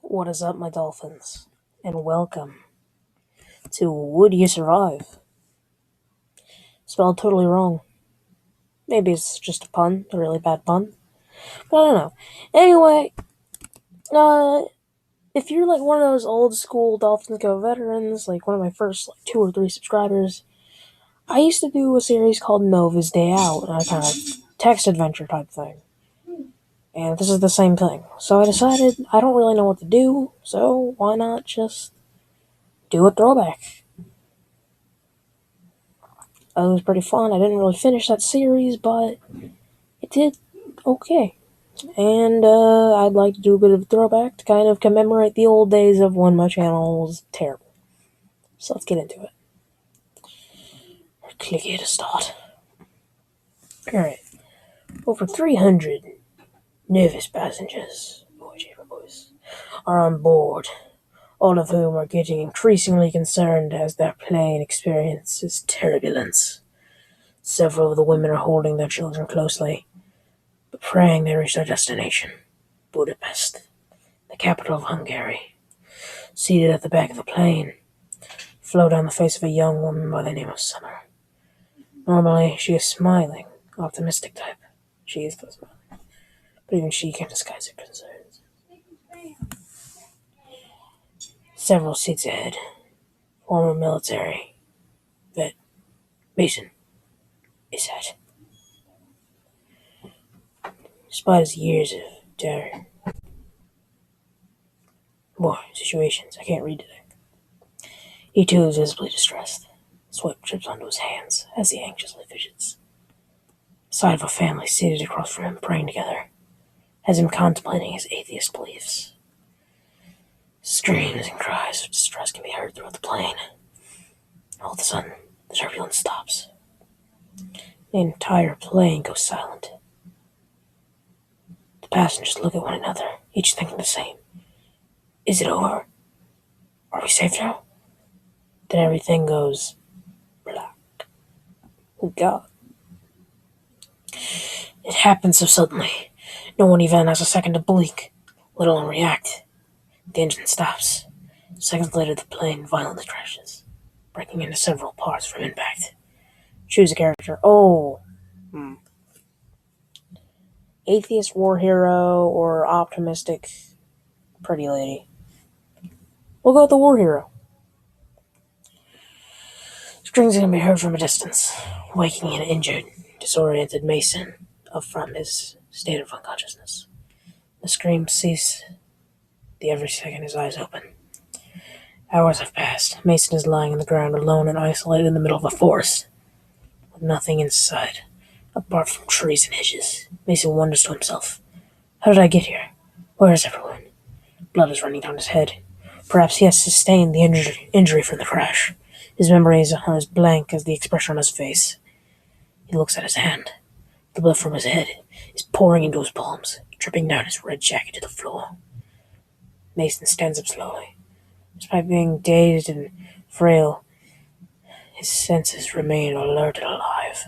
What is up, my dolphins? And welcome to Would You Survive? Spelled totally wrong. Maybe it's just a pun, a really bad pun. But I don't know. Anyway, if you're like one of those old school Dolphins Go veterans, like one of my first two or three subscribers, I used to do a series called Nova's Day Out, a kind of text adventure type thing. And this is the same thing. So I decided I don't really know what to do, so why not just do a throwback? It was pretty fun. I didn't really finish that series, but it did okay. And I'd like to do a bit of a throwback to kind of commemorate the old days of when my channel was terrible. So let's get into it. Click here to start. Alright. Over 300 nervous passengers, boys, are on board, all of whom are getting increasingly concerned as their plane experiences turbulence. Several of the women are holding their children closely, but praying they reach their destination, Budapest, the capital of Hungary. Seated at the back of the plane, float on the face of a young woman by the name of Summer. Normally, she is smiling, optimistic type. She is still smiling, but even she can't disguise her concerns. Several seats ahead, former military vet Mason is at. Despite his years of terror, war situations, I can't read today. He too is visibly distressed. Sweat drips onto his hands as he anxiously fidgets. The sight of a family seated across from him praying together has him contemplating his atheist beliefs. Screams and cries of distress can be heard throughout the plane. All of a sudden, the turbulence stops. The entire plane goes silent. The passengers look at one another, each thinking the same. Is it over? Are we safe now? Then everything goes black. Oh God. It happens so suddenly. No one even has a second to blink, let alone react. The engine stops. Seconds later, the plane violently crashes, breaking into several parts from impact. Choose a character. Atheist war hero or optimistic pretty lady? We'll go with the war hero. Screams can be heard from a distance, waking an injured, disoriented Mason up from his state of unconsciousness. The screams cease. Every second his eyes open. Hours have passed. Mason is lying on the ground alone and isolated in the middle of a forest, with nothing inside, apart from trees and hedges. Mason wonders to himself, how did I get here? Where is everyone? Blood is running down his head. Perhaps he has sustained the injury from the crash. His memory is as blank as the expression on his face. He looks at his hand. The blood from his head is pouring into his palms, dripping down his red jacket to the floor. Mason stands up slowly. Despite being dazed and frail, his senses remain alert and alive.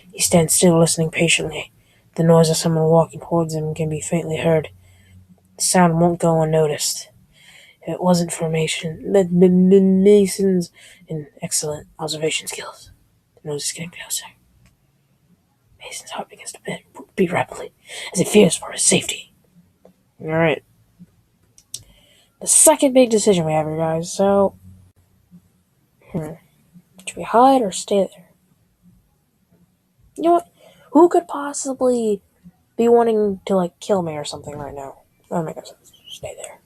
He stands still, listening patiently. The noise of someone walking towards him can be faintly heard. The sound won't go unnoticed. If it wasn't for Mason's excellent observation skills, the noise is getting closer. Mason's heart begins to beat rapidly as he fears for his safety. Alright. The second big decision we have here, guys. So, should we hide or stay there? You know what? Who could possibly be wanting to, kill me or something right now? That makes sense. Stay there.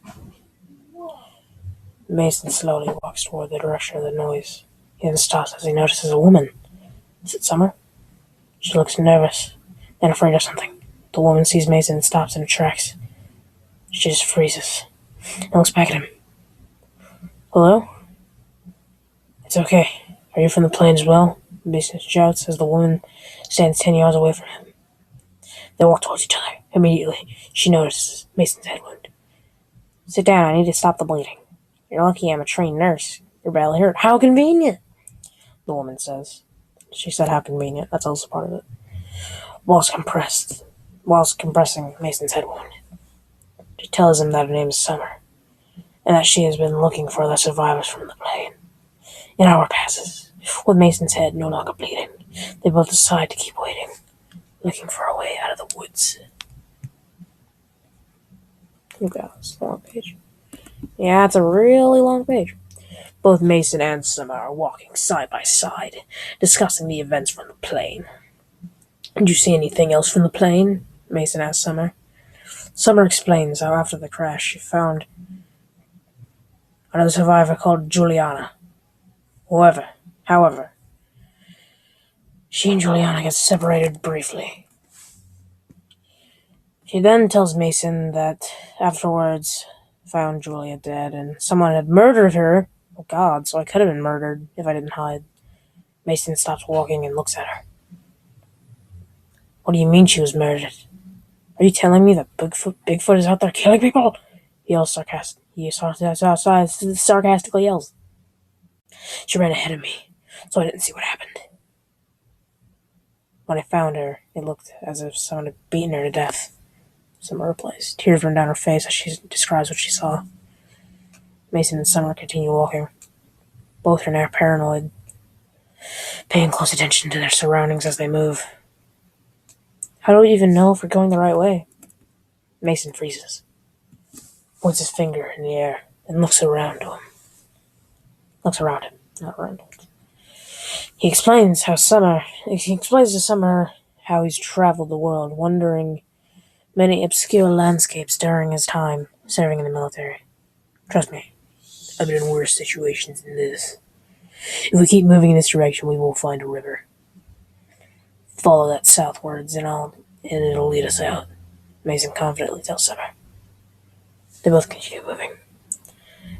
Mason slowly walks toward the direction of the noise. He then stops as he notices a woman. Is it Summer? She looks nervous, then afraid of something. The woman sees Mason and stops in her tracks. She just freezes and looks back at him. Hello? It's okay. Are you from the plane as well? Mason shouts as the woman stands 10 yards away from him. They walk towards each other. Immediately, she notices Mason's head wound. Sit down, I need to stop the bleeding. You're lucky I'm a trained nurse. You're badly hurt. How convenient, the woman says. She said how convenient. That's also part of it. Whilst compressing Mason's head wound. She tells him that her name is Summer. and that she has been looking for the survivors from the plane. An hour passes. With Mason's head no longer bleeding, they both decide to keep waiting, looking for a way out of the woods. Oh god, it's a long page. Yeah, it's a really long page. Both Mason and Summer are walking side by side, discussing the events from the plane. Did you see anything else from the plane? Mason asked Summer. Summer explains how after the crash she found another survivor called Juliana. However, she and Juliana get separated briefly. She then tells Mason that afterwards found Julia dead and someone had murdered her. Oh god, so I could have been murdered if I didn't hide. Mason stops walking and looks at her. What do you mean she was murdered? Are you telling me that Bigfoot is out there killing people? He yells sarcastically yells. She ran ahead of me, so I didn't see what happened. When I found her, it looked as if someone had beaten her to death. Summer replies. Tears run down her face as she describes what she saw. Mason and Summer continue walking. Both are now paranoid, paying close attention to their surroundings as they move. How do we even know if we're going the right way? Mason freezes, points his finger in the air, and looks around him. Not around him. He explains to Summer how he's traveled the world, wandering many obscure landscapes during his time serving in the military. Trust me, I've been in worse situations than this. If we keep moving in this direction, we will find a river. Follow that southwards and it'll lead us out, Mason confidently tells Summer. They both continue moving.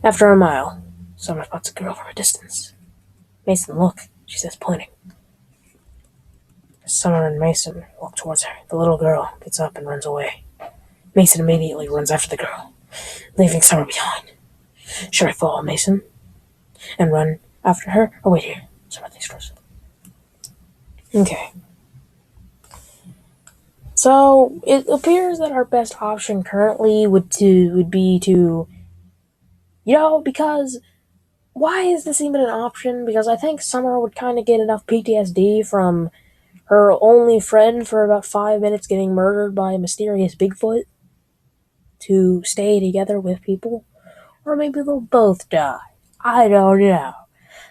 After a mile, Summer spots a girl from a distance. Mason, look, she says, pointing. As Summer and Mason walk towards her, the little girl gets up and runs away. Mason immediately runs after the girl, leaving Summer behind. Should I follow Mason and run after her, or wait here? Summer thinks first. Okay. So, it appears that our best option currently would be to, because why is this even an option? Because I think Summer would kind of get enough PTSD from her only friend for about 5 minutes getting murdered by a mysterious Bigfoot to stay together with people. Or maybe they'll both die. I don't know.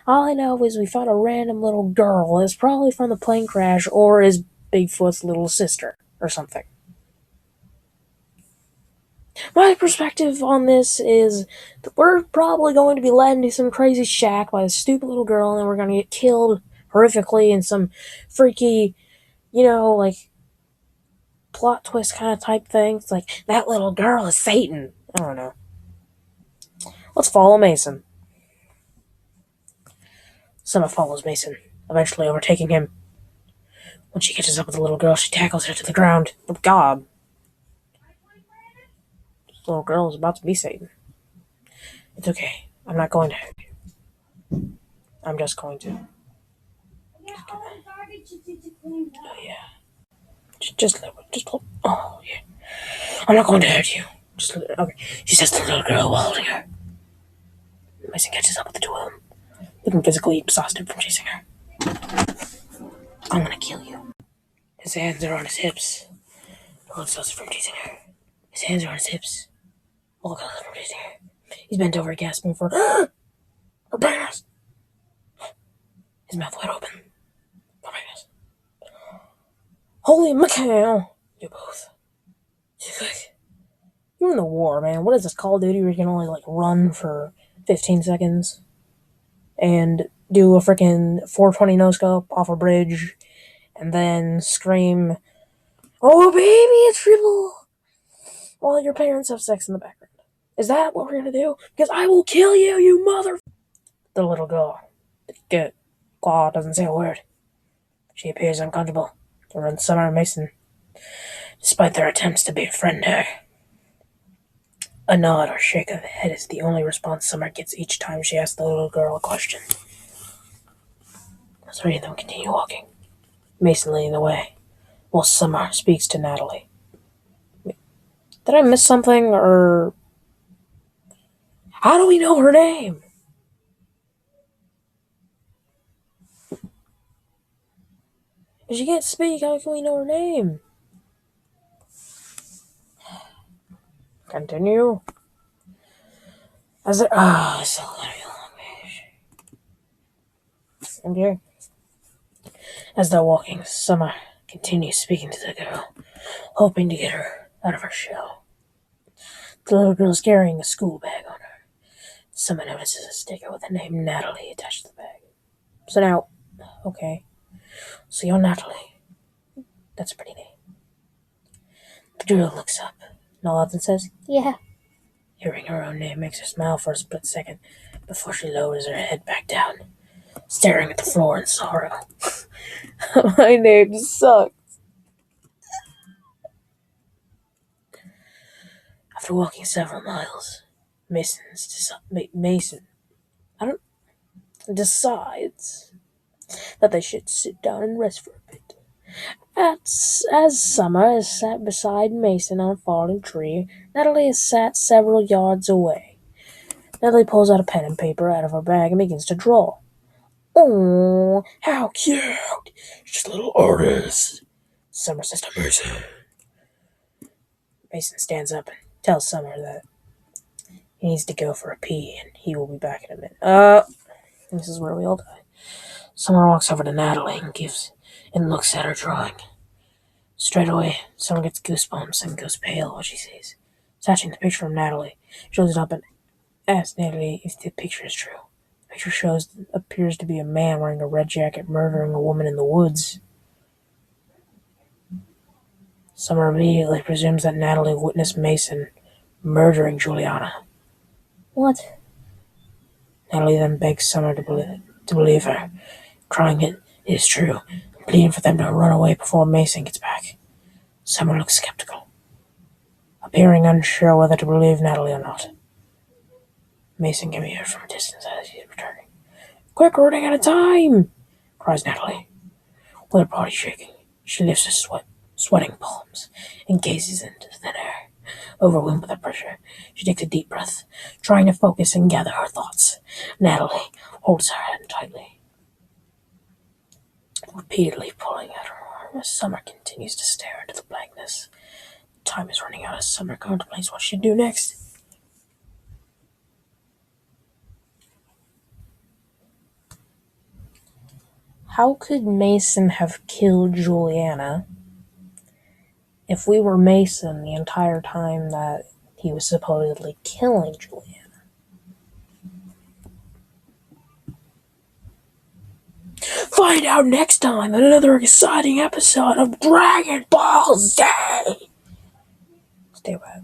All I know is we found a random little girl that's probably from the plane crash or is Bigfoot's little sister or something. My perspective on this is that we're probably going to be led into some crazy shack by a stupid little girl and we're going to get killed horrifically in some freaky, plot twist kind of type thing. It's like, that little girl is Satan. I don't know. Let's follow Mason. Summer follows Mason, eventually overtaking him. When she catches up with the little girl, she tackles her to the ground. Oh god. This little girl is about to be Satan. It's okay. I'm not going to hurt you. I'm just going to. Oh yeah. Just oh yeah. I'm not going to hurt you. Okay. She says to the little girl while holding her. Mason catches up with the two of them, looking physically exhausted from chasing her. I'm gonna kill you. His hands are on his hips. All exhausted from chasing her. His hands are on his hips. All exhausted from chasing her. He's bent over, gasping for her penis. His mouth wide open. Oh my goodness. Holy mackerel! You both. You're in the war, man. What is this, Call of Duty, where you can only, run for 15 seconds and do a freaking 420 no-scope off a bridge and then scream, "Oh, baby, it's triple!" while your parents have sex in the background. Is that what we're gonna do? Because I will kill you, you mother... The little girl. Good. Claw doesn't say a word. She appears uncomfortable around Summer and Mason, despite their attempts to befriend her. A nod or shake of the head is the only response Summer gets each time she asks the little girl a question. The three of them continue walking, Mason leading the way, while Summer speaks to Natalie. Did I miss something, or... How do we know her name? If she can't speak, how can we know her name? Continue. As there, it's a long page. Okay. As they're walking, Summer continues speaking to the girl, hoping to get her out of her shell. The little girl is carrying a school bag on her. Summer notices a sticker with the name Natalie attached to the bag. So now, okay, so you're Natalie. That's a pretty name. The girl looks up, nods and says, "Yeah." Hearing her own name makes her smile for a split second before she lowers her head back down, staring at the floor in sorrow. My name sucks. After walking several miles, Mason decides that they should sit down and rest for a bit. As Summer is sat beside Mason on a fallen tree, Natalie is sat several yards away. Natalie pulls out a pen and paper out of her bag and begins to draw. "Oh, how cute! She's a little artist," Summer says to Mason. Mason stands up and tells Summer that he needs to go for a pee and he will be back in a minute. This is where we all die. Summer walks over to Natalie and looks at her drawing. Straight away, Summer gets goosebumps and goes pale when she sees. Snatching the picture from Natalie, she holds it up and asks Natalie if the picture is true. The picture appears to be a man wearing a red jacket murdering a woman in the woods. Summer immediately presumes that Natalie witnessed Mason murdering Juliana. What? Natalie then begs Summer to believe her, crying it is true, and pleading for them to run away before Mason gets back. Summer looks skeptical, appearing unsure whether to believe Natalie or not. Mason can be heard from a distance as he is returning. "Quick, we're running out of time!" cries Natalie. With her body shaking, she lifts her sweating palms and gazes into the thin air. Overwhelmed by the pressure, she takes a deep breath, trying to focus and gather her thoughts. Natalie holds her hand tightly, repeatedly pulling at her arm as Summer continues to stare into the blankness. Time is running out as Summer contemplates what she'd do next. How could Mason have killed Juliana if we were Mason the entire time that he was supposedly killing Juliana? Find out next time in another exciting episode of Dragon Ball Z! Stay away.